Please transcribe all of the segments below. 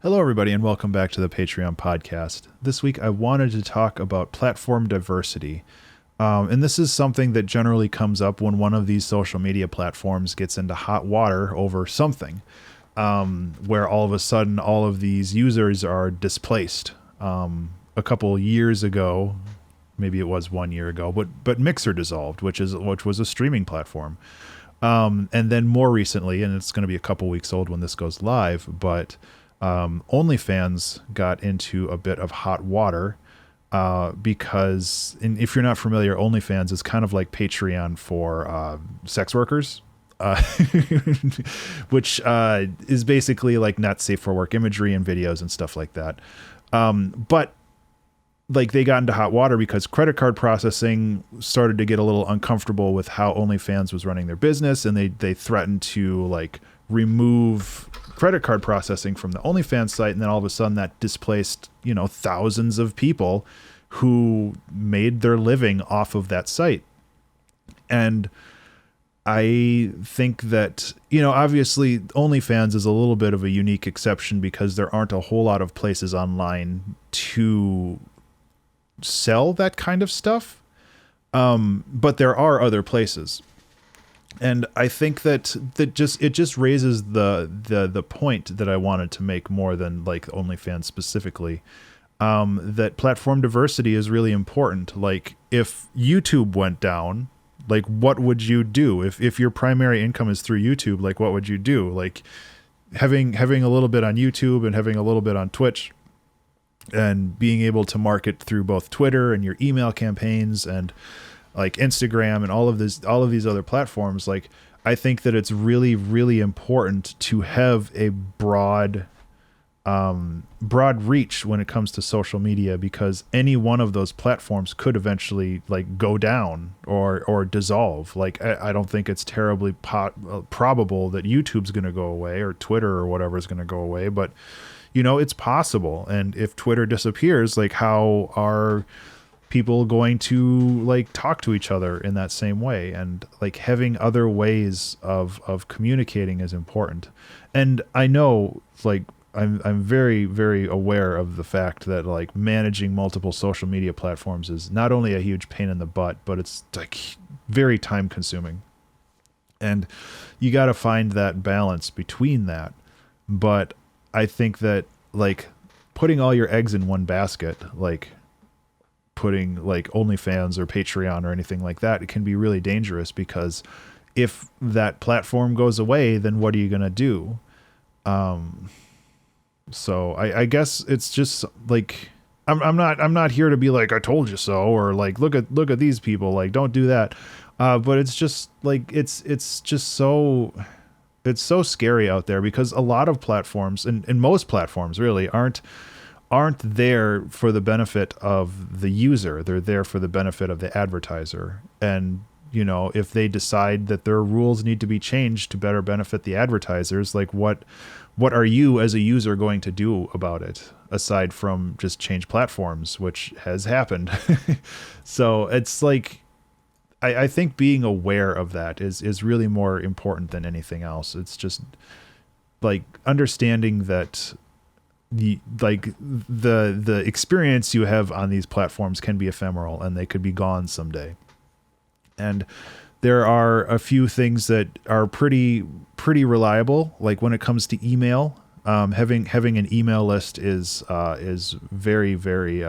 Hello, everybody, and welcome back to the Patreon podcast. This week, I wanted to talk about platform diversity. And this is something that generally comes up when one of these social media platforms gets into hot water over something, where all of a sudden all of these users are displaced. A couple years ago, maybe it was 1 year ago, but Mixer dissolved, which was a streaming platform. And then more recently, and it's going to be a couple weeks old when this goes live, but OnlyFans got into a bit of hot water because, and if you're not familiar, OnlyFans is kind of like Patreon for sex workers, which is basically like not safe for work imagery and videos and stuff like that. But like they got into hot water because credit card processing started to get a little uncomfortable with how OnlyFans was running their business, and they threatened to like remove credit card processing from the OnlyFans site, and then all of a sudden that displaced, thousands of people who made their living off of that site. And I think that, obviously OnlyFans is a little bit of a unique exception because there aren't a whole lot of places online to sell that kind of stuff. But there are other places. And I think that it just raises the point that I wanted to make more than like OnlyFans specifically, that platform diversity is really important. Like if YouTube went down, like what would you do if your primary income is through YouTube? Like what would you do? Like having a little bit on YouTube and having a little bit on Twitch and being able to market through both Twitter and your email campaigns and like Instagram and all of these other platforms. Like I think that it's really, really important to have a broad reach when it comes to social media, because any one of those platforms could eventually like go down or dissolve. Like I don't think it's terribly probable that YouTube's going to go away or Twitter or whatever is going to go away, but it's possible. And if Twitter disappears, like how are people going to like talk to each other in that same way? And like having other ways of communicating is important. And I know like I'm very, very aware of the fact that like managing multiple social media platforms is not only a huge pain in the butt, but it's like very time consuming. And you got to find that balance between that. But I think that like putting all your eggs in one basket, like putting like OnlyFans or Patreon or anything like that, it can be really dangerous, because if that platform goes away, then what are you going to do? So I guess it's just like, I'm not here to be like, I told you so, or like, look at these people, like, don't do that. But it's just like, it's so scary out there, because a lot of platforms and most platforms really aren't there for the benefit of the user. They're there for the benefit of the advertiser. And, if they decide that their rules need to be changed to better benefit the advertisers, like what are you as a user going to do about it, aside from just change platforms, which has happened? So it's like, I think being aware of that is really more important than anything else. It's just like understanding that the experience you have on these platforms can be ephemeral and they could be gone someday. And there are a few things that are pretty reliable. Like when it comes to email, having an email list is very, very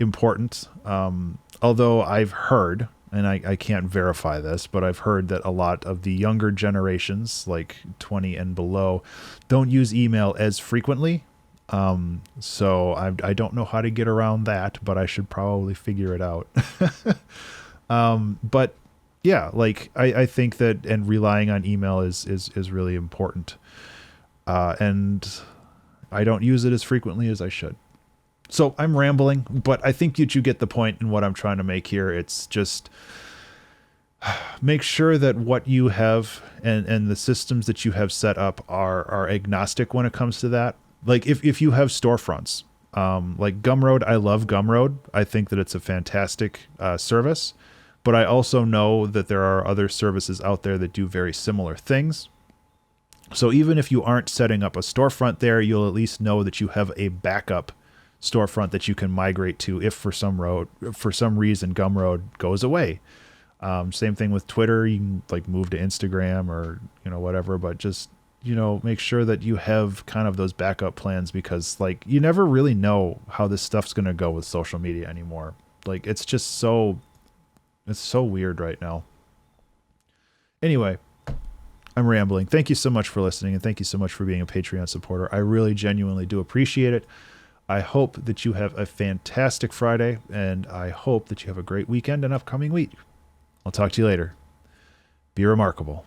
important. Although I've heard, and I can't verify this, but I've heard that a lot of the younger generations, like 20 and below, don't use email as frequently. So I don't know how to get around that, but I should probably figure it out. But yeah, like I think that, and relying on email is really important. And I don't use it as frequently as I should. So I'm rambling, but I think you get the point in what I'm trying to make here. It's just make sure that what you have and the systems that you have set up are agnostic when it comes to that. Like if you have storefronts, like Gumroad, I love Gumroad. I think that it's a fantastic service, but I also know that there are other services out there that do very similar things. So even if you aren't setting up a storefront there, you'll at least know that you have a backup storefront that you can migrate to if for some reason Gumroad goes away. Same thing with Twitter. You can like move to Instagram or, whatever, but just, make sure that you have kind of those backup plans, because like you never really know how this stuff's going to go with social media anymore. Like it's so weird right now. Anyway, I'm rambling. Thank you so much for listening, and thank you so much for being a Patreon supporter. I really genuinely do appreciate it. I hope that you have a fantastic Friday, and I hope that you have a great weekend and upcoming week. I'll talk to you later. Be remarkable.